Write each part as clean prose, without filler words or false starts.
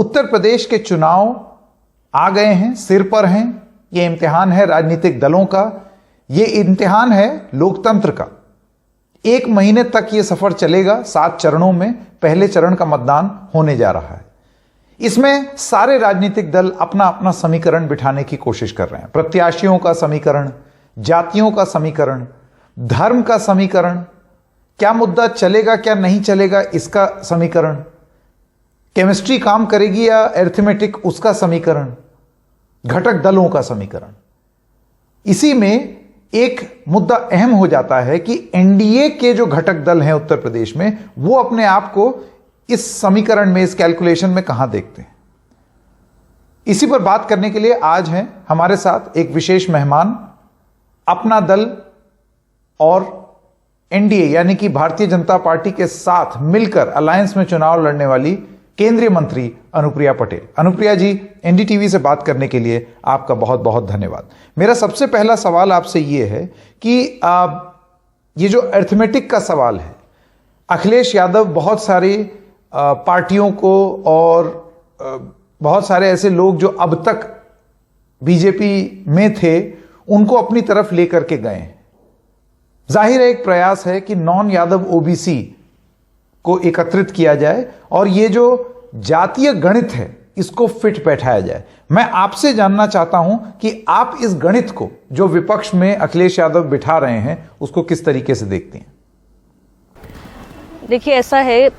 उत्तर प्रदेश के चुनाव आ गए हैं, सिर पर हैं। ये इम्तिहान है राजनीतिक दलों का, ये इम्तिहान है लोकतंत्र का। 1 महीने तक ये सफर चलेगा। 7 चरणों में पहले चरण का मतदान होने जा रहा है। इसमें सारे राजनीतिक दल अपना अपना समीकरण बिठाने की कोशिश कर रहे हैं। प्रत्याशियों का समीकरण, जातियों का समीकरण, धर्म का समीकरण, क्या मुद्दा चलेगा क्या नहीं चलेगा इसका समीकरण, केमिस्ट्री काम करेगी या अरिथमेटिक उसका समीकरण, घटक दलों का समीकरण। इसी में एक मुद्दा अहम हो जाता है कि एनडीए के जो घटक दल हैं उत्तर प्रदेश में, वो अपने आप को इस समीकरण में, इस कैलकुलेशन में कहां देखते हैं। इसी पर बात करने के लिए आज हैं हमारे साथ एक विशेष मेहमान, अपना दल और एनडीए यानी कि भारतीय जनता पार्टी के साथ मिलकर अलायंस में चुनाव लड़ने वाली केंद्रीय मंत्री अनुप्रिया पटेल। अनुप्रिया जी, एनडीटीवी से बात करने के लिए आपका बहुत बहुत धन्यवाद। मेरा सबसे पहला सवाल आपसे यह है कि ये जो अरिथमेटिक का सवाल है, अखिलेश यादव बहुत सारी पार्टियों को और बहुत सारे ऐसे लोग जो अब तक बीजेपी में थे उनको अपनी तरफ लेकर के गए हैं। जाहिर है एक प्रयास है कि नॉन यादव ओबीसी को एकत्रित किया जाए और ये जो जातीय गणित है इसको फिट बैठाया जाए। मैं आपसे जानना चाहता हूं कि आप इस गणित को जो विपक्ष में अखिलेश यादव बिठा रहे हैं उसको किस तरीके से देखती हैं? देखिए, ऐसा है,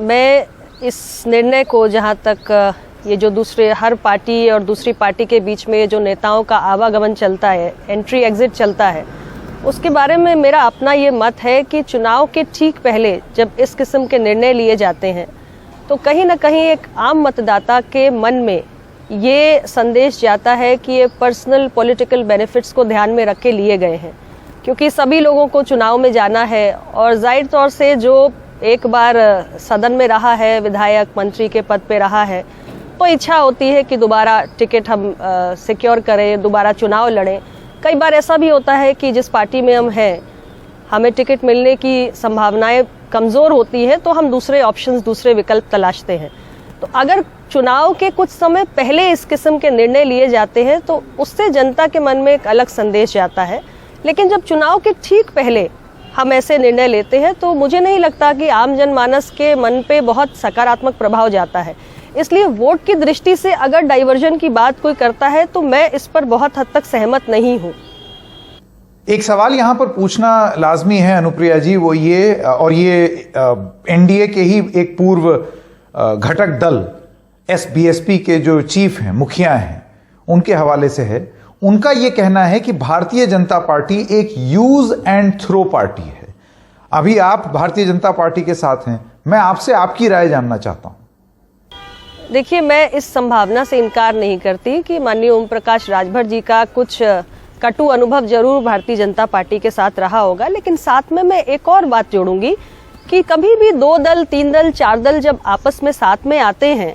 मैं इस निर्णय को, जहां तक ये जो दूसरे हर पार्टी और दूसरी पार्टी के बीच में जो नेताओं का आवागमन चलता है, एंट्री एग्जिट चलता है, उसके बारे में मेरा अपना ये मत है कि चुनाव के ठीक पहले जब इस किस्म के निर्णय लिए जाते हैं तो कहीं ना कहीं एक आम मतदाता के मन में ये संदेश जाता है कि ये पर्सनल पॉलिटिकल बेनिफिट्स को ध्यान में रख के लिए गए हैं, क्योंकि सभी लोगों को चुनाव में जाना है और जाहिर तौर से जो एक बार सदन में रहा है, विधायक मंत्री के पद पे रहा है, तो इच्छा होती है कि दोबारा टिकट हम सिक्योर करें, दोबारा चुनाव लड़ें। कई बार ऐसा भी होता है कि जिस पार्टी में हम हैं हमें टिकट मिलने की संभावनाएं कमज़ोर होती है तो हम दूसरे ऑप्शंस, दूसरे विकल्प तलाशते हैं। तो अगर चुनाव के कुछ समय पहले इस किस्म के निर्णय लिए जाते हैं तो उससे जनता के मन में एक अलग संदेश जाता है। लेकिन जब चुनाव के ठीक पहले हम ऐसे निर्णय लेते हैं तो मुझे नहीं लगता कि आम जनमानस के मन पे बहुत सकारात्मक प्रभाव जाता है। इसलिए वोट की दृष्टि से अगर डाइवर्जन की बात कोई करता है तो मैं इस पर बहुत हद तक सहमत नहीं हूं। एक सवाल यहां पर पूछना लाजमी है अनुप्रिया जी, वो ये, और ये एनडीए के ही एक पूर्व घटक दल एसबीएसपी के जो चीफ हैं, मुखिया हैं, उनके हवाले से है। उनका ये कहना है कि भारतीय जनता पार्टी एक यूज एंड थ्रो पार्टी है। अभी आप भारतीय जनता पार्टी के साथ हैं, मैं आपसे आपकी राय जानना चाहता हूं। देखिए, मैं इस संभावना से इनकार नहीं करती कि माननीय ओम प्रकाश राजभर जी का कुछ कटु अनुभव जरूर भारतीय जनता पार्टी के साथ रहा होगा, लेकिन साथ में मैं एक और बात जोड़ूंगी कि कभी भी 2 दल, 3 दल, 4 दल जब आपस में साथ में आते हैं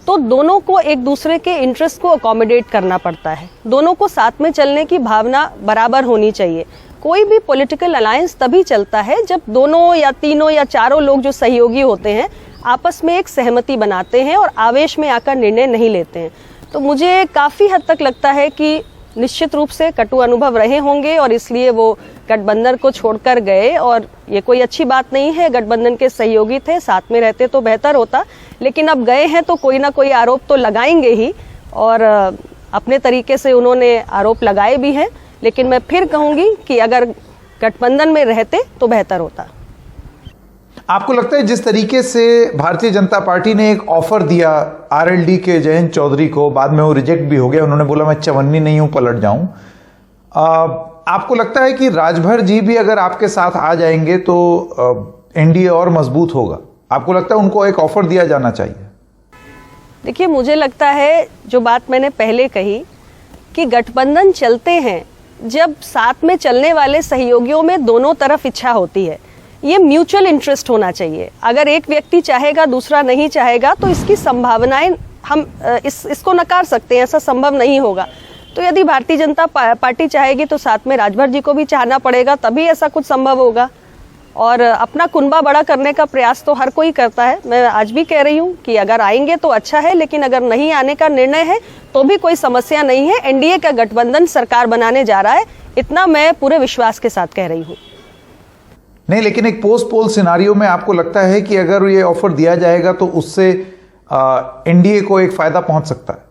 तो दोनों को एक दूसरे के इंटरेस्ट को अकोमोडेट करना पड़ता है। दोनों को साथ में चलने की भावना बराबर होनी चाहिए। कोई भी पॉलिटिकल अलायंस तभी चलता है जब दोनों या तीनों या चारों लोग जो सहयोगी होते हैं आपस में एक सहमति बनाते हैं और आवेश में आकर निर्णय नहीं लेते हैं। तो मुझे काफ़ी हद तक लगता है कि निश्चित रूप से कटु अनुभव रहे होंगे और इसलिए वो गठबंधन को छोड़कर गए, और ये कोई अच्छी बात नहीं है। गठबंधन के सहयोगी थे, साथ में रहते तो बेहतर होता, लेकिन अब गए हैं तो कोई ना कोई आरोप तो लगाएंगे ही, और अपने तरीके से उन्होंने आरोप लगाए भी हैं। लेकिन मैं फिर कहूँगी कि अगर गठबंधन में रहते तो बेहतर होता। आपको लगता है जिस तरीके से भारतीय जनता पार्टी ने एक ऑफर दिया आरएलडी के जयंत चौधरी को, बाद में वो रिजेक्ट भी हो गया, उन्होंने बोला मैं चवन्नी नहीं हूं, पलट जाऊं, आपको लगता है कि राजभर जी भी अगर आपके साथ आ जाएंगे तो एनडीए और मजबूत होगा? आपको लगता है उनको एक ऑफर दिया जाना चाहिए? देखिए, मुझे लगता है जो बात मैंने पहले कही कि गठबंधन चलते हैं जब साथ में चलने वाले सहयोगियों में दोनों तरफ इच्छा होती है। ये म्यूचुअल इंटरेस्ट होना चाहिए। अगर एक व्यक्ति चाहेगा दूसरा नहीं चाहेगा तो इसकी संभावनाएं हम इसको नकार सकते हैं, ऐसा संभव नहीं होगा। तो यदि भारतीय जनता पार्टी चाहेगी तो साथ में राजभर जी को भी चाहना पड़ेगा, तभी ऐसा कुछ संभव होगा। और अपना कुनबा बड़ा करने का प्रयास तो हर कोई करता है। मैं आज भी कह रही हूँ कि अगर आएंगे तो अच्छा है, लेकिन अगर नहीं आने का निर्णय है तो भी कोई समस्या नहीं है। एनडीए का गठबंधन सरकार बनाने जा रहा है, इतना मैं पूरे विश्वास के साथ कह रही हूँ। नहीं, लेकिन एक पोस्ट पोल सिनारियो में आपको लगता है कि अगर ये ऑफर दिया जाएगा तो उससे एनडीए को एक फायदा पहुंच सकता है?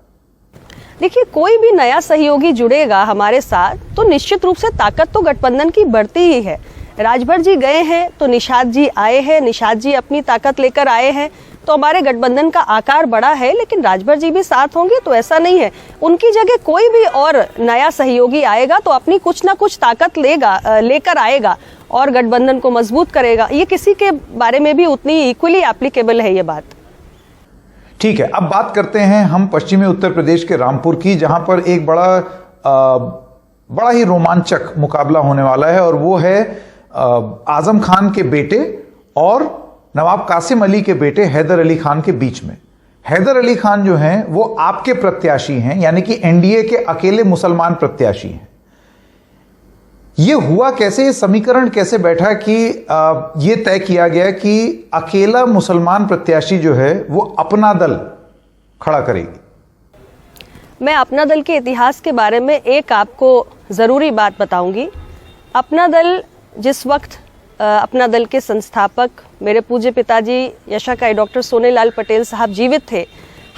देखिए, कोई भी नया सहयोगी जुड़ेगा हमारे साथ तो निश्चित रूप से ताकत तो गठबंधन की बढ़ती ही है। राजभर जी गए हैं तो निषाद जी आए हैं, निषाद जी अपनी ताकत लेकर आए हैं, तो हमारे गठबंधन का आकार बढ़ा है। लेकिन राजभर जी भी साथ होंगे तो ऐसा नहीं है, उनकी जगह कोई भी और नया सहयोगी आएगा तो अपनी कुछ ना कुछ ताकत लेकर आएगा और गठबंधन को मजबूत करेगा। ये किसी के बारे में भी उतनी इक्वली एप्लीकेबल है ये बात। ठीक है, अब बात करते हैं हम पश्चिमी उत्तर प्रदेश के रामपुर की, जहां पर एक बड़ा ही रोमांचक मुकाबला होने वाला है, और वो है आजम खान के बेटे और नवाब कासिम अली के बेटे हैदर अली खान के बीच में। हैदर अली खान जो हैं वो आपके प्रत्याशी हैं, यानी कि एनडीए के अकेले मुसलमान प्रत्याशी हैं। ये हुआ कैसे, ये समीकरण कैसे बैठा कि ये तय किया गया कि अकेला मुसलमान प्रत्याशी जो है वो अपना दल खड़ा करेगी? मैं अपना दल के इतिहास के बारे में एक आपको जरूरी बात बताऊंगी। अपना दल जिस वक्त अपना दल के संस्थापक मेरे पूज्य पिताजी यशाकाई डॉक्टर सोनेलाल पटेल साहब जीवित थे,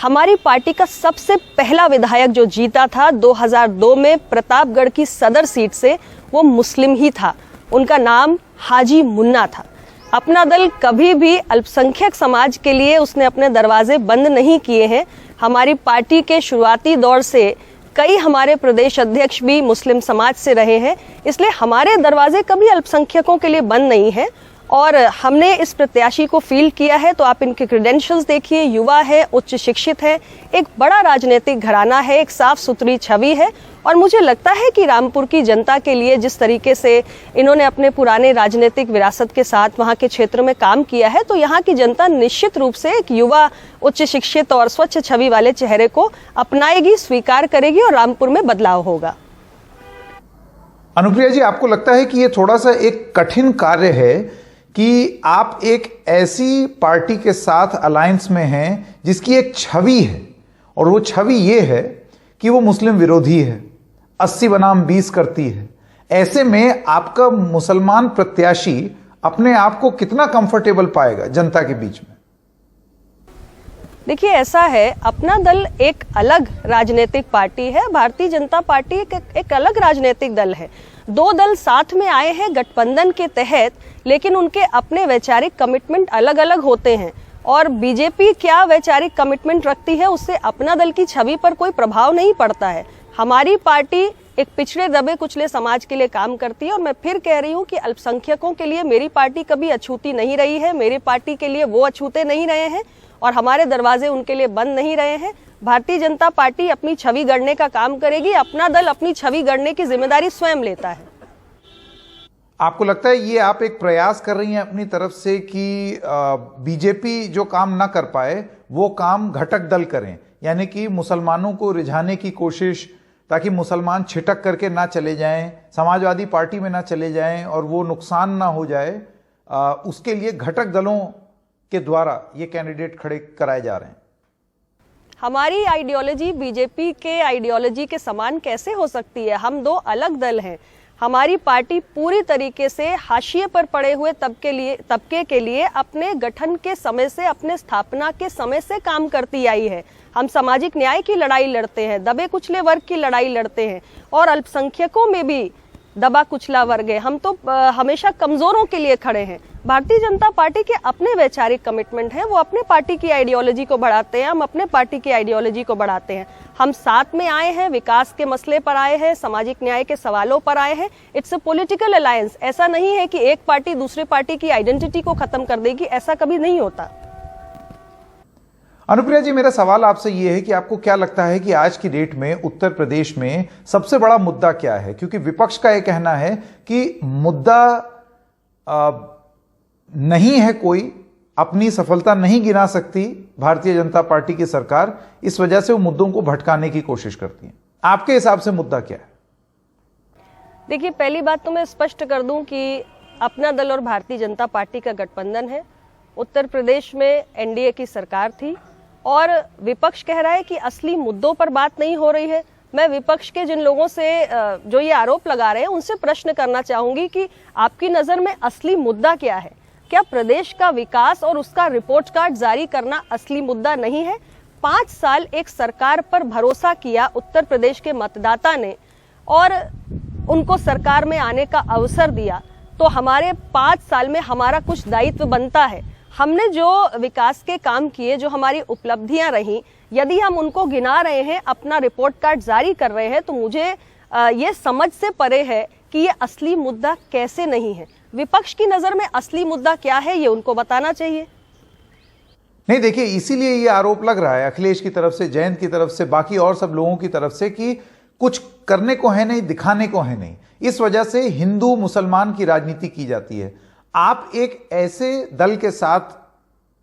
हमारी पार्टी का सबसे पहला विधायक जो जीता था 2002 में प्रतापगढ़ की सदर सीट से, वो मुस्लिम ही था। उनका नाम हाजी मुन्ना था। अपना दल कभी भी अल्पसंख्यक समाज के लिए उसने अपने दरवाजे बंद नहीं किए हैं। हमारी पार्टी के शुरुआती दौर से कई हमारे प्रदेश अध्यक्ष भी मुस्लिम समाज से रहे हैं, इसलिए हमारे दरवाजे कभी अल्पसंख्यकों के लिए बंद नहीं है। और हमने इस प्रत्याशी को फील्ड किया है तो आप इनके क्रेडेंशियल्स देखिए, युवा है, उच्च शिक्षित है, एक बड़ा राजनीतिक घराना है, एक साफ सुथरी छवि है। और मुझे लगता है कि रामपुर की जनता के लिए जिस तरीके से इन्होंने अपने पुराने राजनीतिक विरासत के साथ वहाँ के क्षेत्र में काम किया है, तो यहाँ की जनता निश्चित रूप से एक युवा, उच्च शिक्षित और स्वच्छ छवि वाले चेहरे को अपनाएगी, स्वीकार करेगी और रामपुर में बदलाव होगा। अनुप्रिया जी, आपको लगता है कि ये थोड़ा सा एक कठिन कार्य है कि आप एक ऐसी पार्टी के साथ अलायंस में हैं जिसकी एक छवि है, और वो छवि ये है कि वो मुस्लिम विरोधी है, 80 बनाम 20 करती है। ऐसे में आपका मुसलमान प्रत्याशी अपने आप को कितना कंफर्टेबल पाएगा जनता के बीच में? देखिए, ऐसा है, अपना दल एक अलग राजनीतिक पार्टी है, भारतीय जनता पार्टी एक अलग राजनीतिक दल है। दो दल साथ में आए हैं गठबंधन के तहत, लेकिन उनके अपने वैचारिक कमिटमेंट अलग अलग होते हैं। और बीजेपी क्या वैचारिक कमिटमेंट रखती है, उससे अपना दल की छवि पर कोई प्रभाव नहीं पड़ता है। हमारी पार्टी एक पिछड़े दबे कुचले समाज के लिए काम करती है, और मैं फिर कह रही हूँ कि अल्पसंख्यकों के लिए मेरी पार्टी कभी अछूती नहीं रही है, मेरी पार्टी के लिए वो अछूते नहीं रहे हैं और हमारे दरवाजे उनके लिए बंद नहीं रहे हैं। भारतीय जनता पार्टी अपनी छवि गढ़ने का काम करेगी, अपना दल अपनी छवि गढ़ने की जिम्मेदारी स्वयं लेता है। आपको लगता है ये आप एक प्रयास कर रही हैं अपनी तरफ से कि बीजेपी जो काम ना कर पाए वो काम घटक दल करें, यानी कि मुसलमानों को रिझाने की कोशिश, ताकि मुसलमान छिटक करके ना चले जाएं, समाजवादी पार्टी में ना चले जाएं और वो नुकसान ना हो जाए, उसके लिए घटक दलों के द्वारा ये कैंडिडेट खड़े कराए जा रहे हैं। हमारी आइडियोलॉजी बीजेपी के आइडियोलॉजी के समान कैसे हो सकती है? हम दो अलग दल हैं। हमारी पार्टी पूरी तरीके से हाशिए पर पड़े हुए तबके के लिए अपने गठन के समय से, अपने स्थापना के समय से काम करती आई है। हम सामाजिक न्याय की लड़ाई लड़ते हैं, दबे कुचले वर्ग की लड़ाई लड़ते हैं, और अल्पसंख्यकों में भी दबा कुचला वर्ग है। हम तो हमेशा कमजोरों के लिए खड़े हैं। भारतीय जनता पार्टी के अपने वैचारिक कमिटमेंट हैं, वो अपने पार्टी की आइडियोलॉजी को बढ़ाते हैं, हम अपने पार्टी की आइडियोलॉजी को बढ़ाते हैं। हम साथ में आए हैं, विकास के मसले पर आए हैं, सामाजिक न्याय के सवालों पर आए हैं। It's a political alliance. ऐसा नहीं है कि एक पार्टी दूसरे पार्टी की आइडेंटिटी को खत्म कर देगी, ऐसा कभी नहीं होता। अनुप्रिया जी, मेरा सवाल आपसे यह है कि आपको क्या लगता है कि आज की डेट में उत्तर प्रदेश में सबसे बड़ा मुद्दा क्या है? क्योंकि विपक्ष का यह कहना है कि मुद्दा नहीं है, कोई अपनी सफलता नहीं गिना सकती भारतीय जनता पार्टी की सरकार, इस वजह से वो मुद्दों को भटकाने की कोशिश करती है। आपके हिसाब से मुद्दा क्या है? देखिए, पहली बात तो मैं स्पष्ट कर दूं कि अपना दल और भारतीय जनता पार्टी का गठबंधन है। उत्तर प्रदेश में एनडीए की सरकार थी और विपक्ष कह रहा है कि असली मुद्दों पर बात नहीं हो रही है। मैं विपक्ष के जिन लोगों से जो ये आरोप लगा रहे हैं उनसे प्रश्न करना चाहूंगी कि आपकी नजर में असली मुद्दा क्या है? क्या प्रदेश का विकास और उसका रिपोर्ट कार्ड जारी करना असली मुद्दा नहीं है? 5 साल एक सरकार पर भरोसा किया उत्तर प्रदेश के मतदाता ने और उनको सरकार में आने का अवसर दिया, तो हमारे 5 साल में हमारा कुछ दायित्व बनता है। हमने जो विकास के काम किए, जो हमारी उपलब्धियां रही, यदि हम उनको गिना रहे हैं, अपना रिपोर्ट कार्ड जारी कर रहे हैं, तो मुझे ये समझ से परे है कि ये असली मुद्दा कैसे नहीं है। विपक्ष की नजर में असली मुद्दा क्या है, ये उनको बताना चाहिए। नहीं, देखिए, इसीलिए ये आरोप लग रहा है अखिलेश की तरफ से, जयंत की तरफ से, बाकी और सब लोगों की तरफ से कि कुछ करने को है नहीं, दिखाने को है नहीं। इस वजह से हिंदू मुसलमान की राजनीति की जाती है। आप एक ऐसे दल के साथ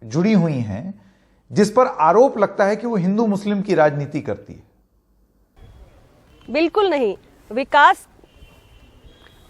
जुड़ी हुई हैं जिस पर आरोप लगता है कि वो हिंदू मुस्लिम की राजनीति करती है। बिल्कुल नहीं।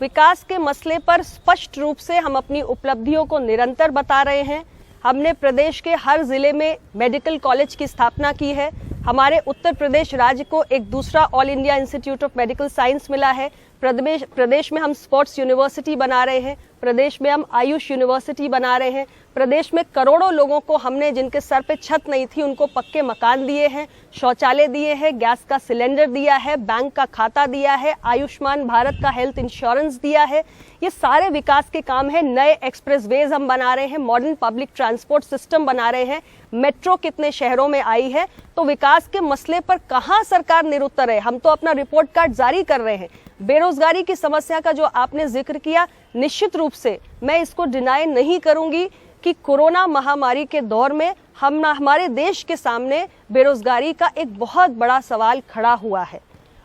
विकास के मसले पर स्पष्ट रूप से हम अपनी उपलब्धियों को निरंतर बता रहे हैं। हमने प्रदेश के हर जिले में मेडिकल कॉलेज की स्थापना की है। हमारे उत्तर प्रदेश राज्य को एक दूसरा all India institute of medical science मिला है। प्रदेश में हम स्पोर्ट्स यूनिवर्सिटी बना रहे हैं। प्रदेश में हम आयुष यूनिवर्सिटी बना रहे हैं। प्रदेश में करोड़ों लोगों को हमने, जिनके सर पे छत नहीं थी, उनको पक्के मकान दिए हैं, शौचालय दिए हैं, गैस का सिलेंडर दिया है, बैंक का खाता दिया है, आयुष्मान भारत का हेल्थ इंश्योरेंस दिया है। ये सारे विकास के काम है। नए एक्सप्रेसवेज हम बना रहे हैं, मॉडर्न पब्लिक ट्रांसपोर्ट सिस्टम बना रहे हैं, मेट्रो कितने शहरों में आई है। तो विकास के मसले पर कहां सरकार निरुत्तर है? हम तो अपना रिपोर्ट कार्ड जारी कर रहे हैं। बेरोजगारी की समस्या का जो आपने जिक्र किया, निश्चित रूप से मैं इसको डिनाई नहीं करूंगी कि कोरोना महामारी के दौर में हमारे देश के सामने बेरोजगारी का एक बहुत बड़ा सवाल खड़ा हुआ है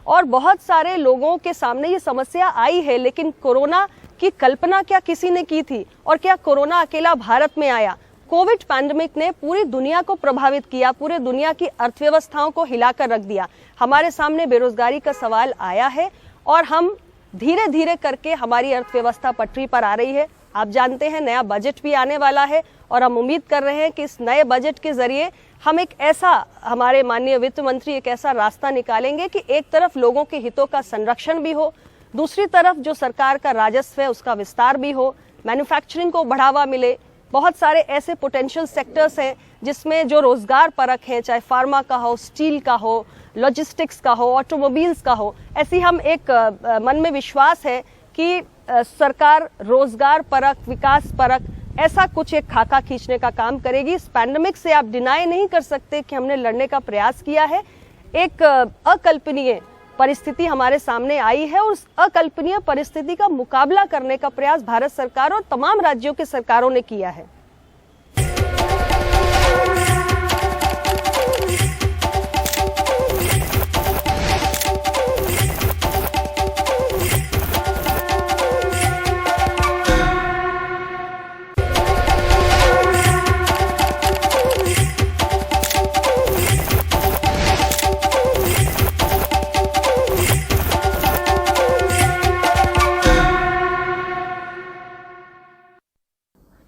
और बहुत सारे लोगों के सामने ये समस्या आई है। लेकिन कोरोना की कल्पना क्या किसी ने की थी? और क्या कोरोना अकेला भारत में आया? कोविड पैंडेमिक ने पूरी दुनिया को प्रभावित किया, पूरे दुनिया की अर्थव्यवस्थाओं को हिलाकर रख दिया। हमारे सामने बेरोजगारी का सवाल आया है और हम धीरे धीरे करके हमारी अर्थव्यवस्था पटरी पर आ रही है। आप जानते हैं नया बजट भी आने वाला है और हम उम्मीद कर रहे हैं कि इस नए बजट के जरिए हम एक ऐसा, हमारे माननीय वित्त मंत्री एक ऐसा रास्ता निकालेंगे कि एक तरफ लोगों के हितों का संरक्षण भी हो, दूसरी तरफ जो सरकार का राजस्व है उसका विस्तार भी हो, मैन्युफैक्चरिंग को बढ़ावा मिले। बहुत सारे ऐसे पोटेंशियल सेक्टर्स हैं जिसमें जो रोजगार परक है, चाहे फार्मा का हो, स्टील का हो, लॉजिस्टिक्स का हो, ऑटोमोबाइल्स का हो। ऐसी हम एक मन में विश्वास है कि सरकार रोजगार परक, विकास परक ऐसा कुछ एक खाका खींचने का काम करेगी। इस पैंडेमिक से आप डिनाई नहीं कर सकते कि हमने लड़ने का प्रयास किया है। एक अकल्पनीय परिस्थिति हमारे सामने आई है और उस अकल्पनीय परिस्थिति का मुकाबला करने का प्रयास भारत सरकार और तमाम राज्यों की सरकारों ने किया है।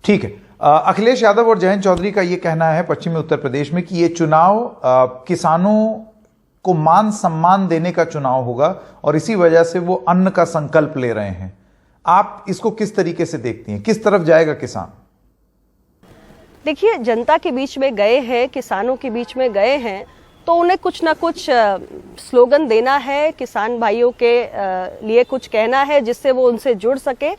ठीक है। अखिलेश यादव और जयंत चौधरी का यह कहना है पश्चिमी उत्तर प्रदेश में कि यह चुनाव किसानों को मान सम्मान देने का चुनाव होगा और इसी वजह से वो अन्न का संकल्प ले रहे हैं। आप इसको किस तरीके से देखती हैं? किस तरफ जाएगा किसान? देखिए, जनता के बीच में गए हैं, किसानों के बीच में गए हैं, तो उन्हें कुछ ना कुछ स्लोगन देना है, किसान भाइयों के लिए कुछ कहना है जिससे वो उनसे जुड़ सके।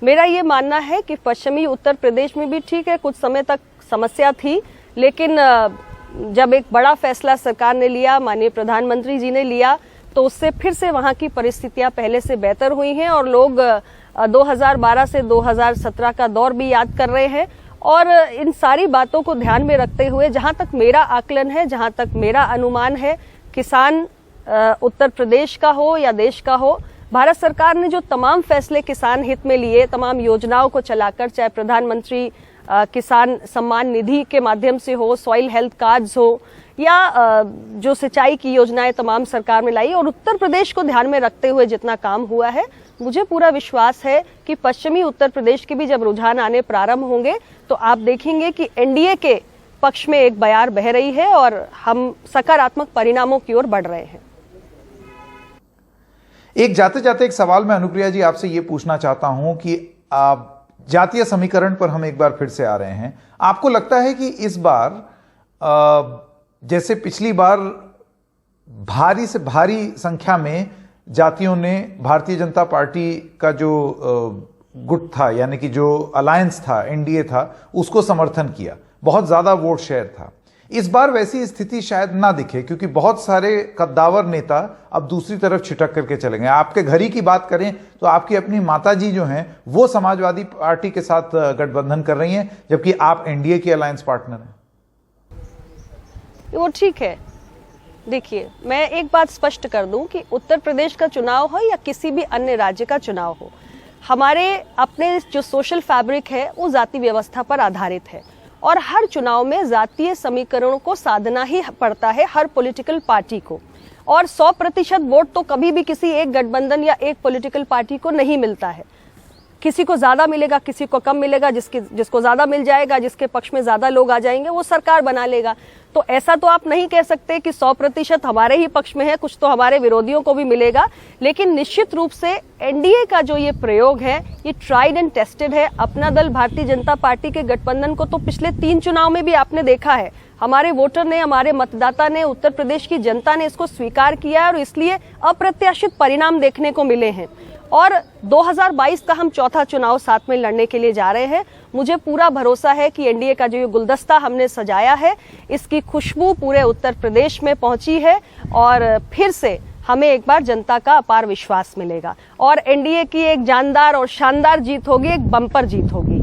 मेरा ये मानना है कि पश्चिमी उत्तर प्रदेश में भी ठीक है, कुछ समय तक समस्या थी, लेकिन जब एक बड़ा फैसला सरकार ने लिया, माननीय प्रधानमंत्री जी ने लिया, तो उससे फिर से वहां की परिस्थितियां पहले से बेहतर हुई हैं और लोग 2012 से 2017 का दौर भी याद कर रहे हैं। और इन सारी बातों को ध्यान में रखते हुए जहां तक मेरा आकलन है, जहां तक मेरा अनुमान है, किसान उत्तर प्रदेश का हो या देश का हो, भारत सरकार ने जो तमाम फैसले किसान हित में लिए, तमाम योजनाओं को चलाकर, चाहे प्रधानमंत्री किसान सम्मान निधि के माध्यम से हो, सॉइल हेल्थ कार्ड्स हो, या जो सिंचाई की योजनाएं तमाम सरकार ने लाई, और उत्तर प्रदेश को ध्यान में रखते हुए जितना काम हुआ है, मुझे पूरा विश्वास है कि पश्चिमी उत्तर प्रदेश के भी जब रुझान आने प्रारंभ होंगे तो आप देखेंगे कि एनडीए के पक्ष में एक बयार बह रही है और हम सकारात्मक परिणामों की ओर बढ़ रहे हैं। एक जाते जाते एक सवाल मैं अनुप्रिया जी आपसे ये पूछना चाहता हूं कि जातीय समीकरण पर हम एक बार फिर से आ रहे हैं। आपको लगता है कि इस बार जैसे पिछली बार भारी से भारी संख्या में जातियों ने भारतीय जनता पार्टी का जो गुट था, यानी कि जो अलायंस था, एनडीए था, उसको समर्थन किया, बहुत ज्यादा वोट शेयर था, इस बार वैसी स्थिति शायद ना दिखे क्योंकि बहुत सारे कद्दावर नेता अब दूसरी तरफ छिटक करके चले गए। आपके घर ही की बात करें तो आपकी अपनी माताजी जो हैं वो समाजवादी पार्टी के साथ गठबंधन कर रही हैं, जबकि आप एनडीए की अलायंस पार्टनर हैं। वो ठीक है। देखिए, मैं एक बात स्पष्ट कर दूं कि उत्तर प्रदेश का चुनाव हो या किसी भी अन्य राज्य का चुनाव हो, हमारे अपने जो सोशल फैब्रिक है वो जाति व्यवस्था पर आधारित है और हर चुनाव में जातीय समीकरणों को साधना ही पड़ता है हर पॉलिटिकल पार्टी को। और 100% वोट तो कभी भी किसी एक गठबंधन या एक पॉलिटिकल पार्टी को नहीं मिलता है। किसी को ज्यादा मिलेगा, किसी को कम मिलेगा, जिसको ज्यादा मिल जाएगा, जिसके पक्ष में ज्यादा लोग आ जाएंगे, वो सरकार बना लेगा। तो ऐसा तो आप नहीं कह सकते कि 100% हमारे ही पक्ष में है, कुछ तो हमारे विरोधियों को भी मिलेगा। लेकिन निश्चित रूप से एनडीए का जो ये प्रयोग है, ये ट्राइड एंड टेस्टेड है। अपना दल भारतीय जनता पार्टी के गठबंधन को तो पिछले 3 चुनाव में भी आपने देखा है, हमारे वोटर ने, हमारे मतदाता ने, उत्तर प्रदेश की जनता ने इसको स्वीकार किया है और इसलिए अप्रत्याशित परिणाम देखने को मिले हैं। और 2022 का हम चौथा चुनाव साथ में लड़ने के लिए जा रहे हैं। मुझे पूरा भरोसा है कि एनडीए का जो ये गुलदस्ता हमने सजाया है, इसकी खुशबू पूरे उत्तर प्रदेश में पहुंची है और फिर से हमें एक बार जनता का अपार विश्वास मिलेगा और एनडीए की एक जानदार और शानदार जीत होगी, एक बम्पर जीत होगी।